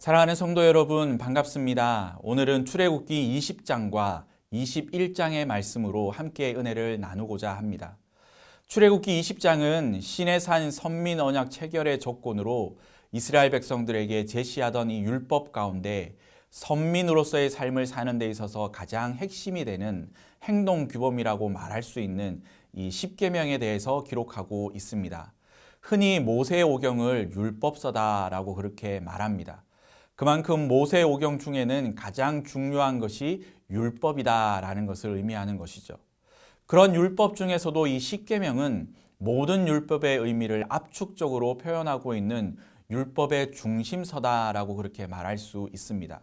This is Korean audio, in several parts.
사랑하는 성도 여러분, 반갑습니다. 오늘은 출애굽기 20장과 21장의 말씀으로 함께 은혜를 나누고자 합니다. 출애굽기 20장은 시내산 선민 언약 체결의 조건으로 이스라엘 백성들에게 제시하던 이 율법 가운데 선민으로서의 삶을 사는 데 있어서 가장 핵심이 되는 행동 규범이라고 말할 수 있는 이 십계명에 대해서 기록하고 있습니다. 흔히 모세오경을 율법서다라고 그렇게 말합니다. 그만큼 모세오경 중에는 가장 중요한 것이 율법이다라는 것을 의미하는 것이죠. 그런 율법 중에서도 이 십계명은 모든 율법의 의미를 압축적으로 표현하고 있는 율법의 중심서다라고 그렇게 말할 수 있습니다.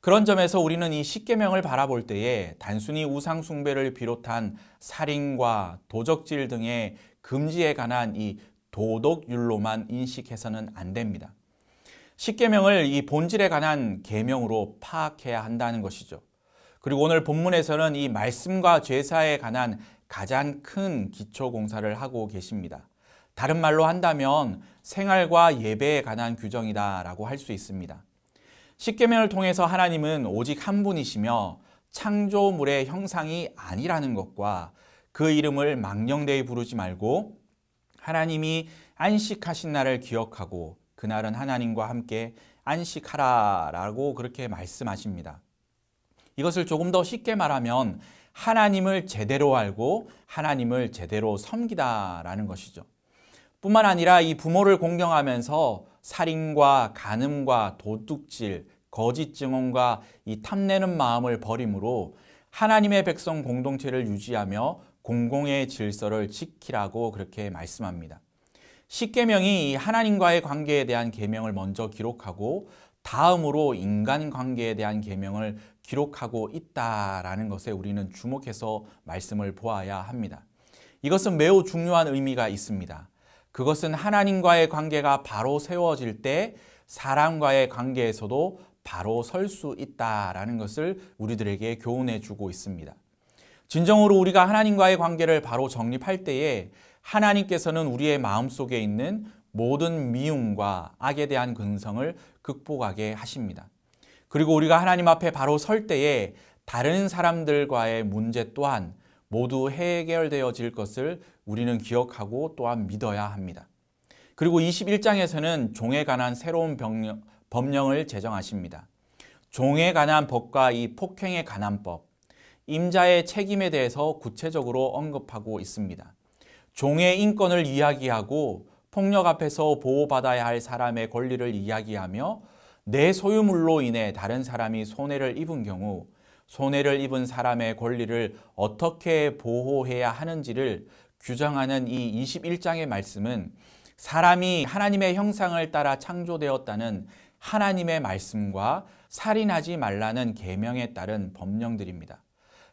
그런 점에서 우리는 이 십계명을 바라볼 때에 단순히 우상 숭배를 비롯한 살인과 도적질 등의 금지에 관한 이 도덕율로만 인식해서는 안 됩니다. 십계명을 이 본질에 관한 계명으로 파악해야 한다는 것이죠. 그리고 오늘 본문에서는 이 말씀과 제사에 관한 가장 큰 기초 공사를 하고 계십니다. 다른 말로 한다면 생활과 예배에 관한 규정이다라고 할 수 있습니다. 십계명을 통해서 하나님은 오직 한 분이시며 창조물의 형상이 아니라는 것과 그 이름을 망령되이 부르지 말고 하나님이 안식하신 날을 기억하고 그날은 하나님과 함께 안식하라라고 그렇게 말씀하십니다. 이것을 조금 더 쉽게 말하면 하나님을 제대로 알고 하나님을 제대로 섬기다라는 것이죠. 뿐만 아니라 이 부모를 공경하면서 살인과 간음과 도둑질, 거짓 증언과 이 탐내는 마음을 버림으로 하나님의 백성 공동체를 유지하며 공공의 질서를 지키라고 그렇게 말씀합니다. 십계명이 하나님과의 관계에 대한 계명을 먼저 기록하고 다음으로 인간관계에 대한 계명을 기록하고 있다라는 것에 우리는 주목해서 말씀을 보아야 합니다. 이것은 매우 중요한 의미가 있습니다. 그것은 하나님과의 관계가 바로 세워질 때 사람과의 관계에서도 바로 설 수 있다라는 것을 우리들에게 교훈해 주고 있습니다. 진정으로 우리가 하나님과의 관계를 바로 정립할 때에 하나님께서는 우리의 마음속에 있는 모든 미움과 악에 대한 근성을 극복하게 하십니다. 그리고 우리가 하나님 앞에 바로 설 때에 다른 사람들과의 문제 또한 모두 해결되어질 것을 우리는 기억하고 또한 믿어야 합니다. 그리고 21장에서는 종에 관한 새로운 법령을 제정하십니다. 종에 관한 법과 이 폭행에 관한 법, 임자의 책임에 대해서 구체적으로 언급하고 있습니다. 종의 인권을 이야기하고 폭력 앞에서 보호받아야 할 사람의 권리를 이야기하며 내 소유물로 인해 다른 사람이 손해를 입은 경우 손해를 입은 사람의 권리를 어떻게 보호해야 하는지를 규정하는 이 21장의 말씀은 사람이 하나님의 형상을 따라 창조되었다는 하나님의 말씀과 살인하지 말라는 계명에 따른 법령들입니다.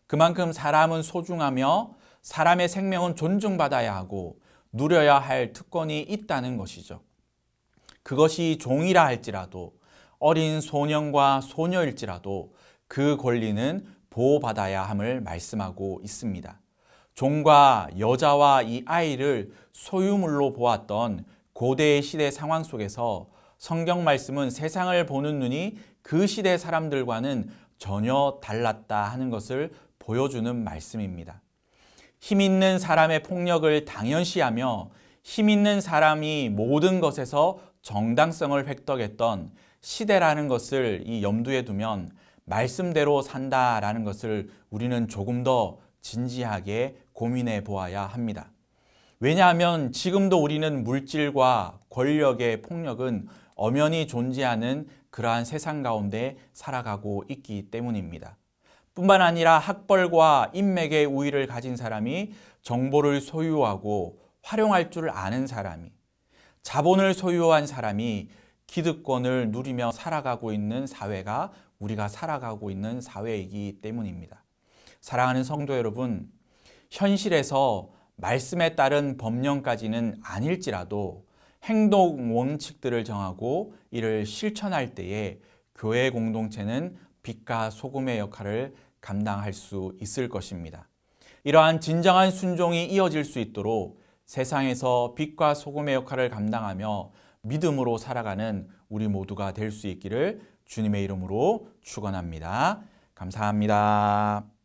그만큼 사람은 소중하며 사람의 생명은 존중받아야 하고 누려야 할 특권이 있다는 것이죠. 그것이 종이라 할지라도 어린 소년과 소녀일지라도 그 권리는 보호받아야 함을 말씀하고 있습니다. 종과 여자와 이 아이를 소유물로 보았던 고대의 시대 상황 속에서 성경 말씀은 세상을 보는 눈이 그 시대 사람들과는 전혀 달랐다 하는 것을 보여주는 말씀입니다. 힘 있는 사람의 폭력을 당연시하며 힘 있는 사람이 모든 것에서 정당성을 획득했던 시대라는 것을 이 염두에 두면 말씀대로 산다라는 것을 우리는 조금 더 진지하게 고민해 보아야 합니다. 왜냐하면 지금도 우리는 물질과 권력의 폭력은 엄연히 존재하는 그러한 세상 가운데 살아가고 있기 때문입니다. 뿐만 아니라 학벌과 인맥의 우위를 가진 사람이 정보를 소유하고 활용할 줄 아는 사람이 자본을 소유한 사람이 기득권을 누리며 살아가고 있는 사회가 우리가 살아가고 있는 사회이기 때문입니다. 사랑하는 성도 여러분, 현실에서 말씀에 따른 법령까지는 아닐지라도 행동 원칙들을 정하고 이를 실천할 때에 교회 공동체는 빛과 소금의 역할을 감당할 수 있을 것입니다. 이러한 진정한 순종이 이어질 수 있도록 세상에서 빛과 소금의 역할을 감당하며 믿음으로 살아가는 우리 모두가 될 수 있기를 주님의 이름으로 축원합니다. 감사합니다.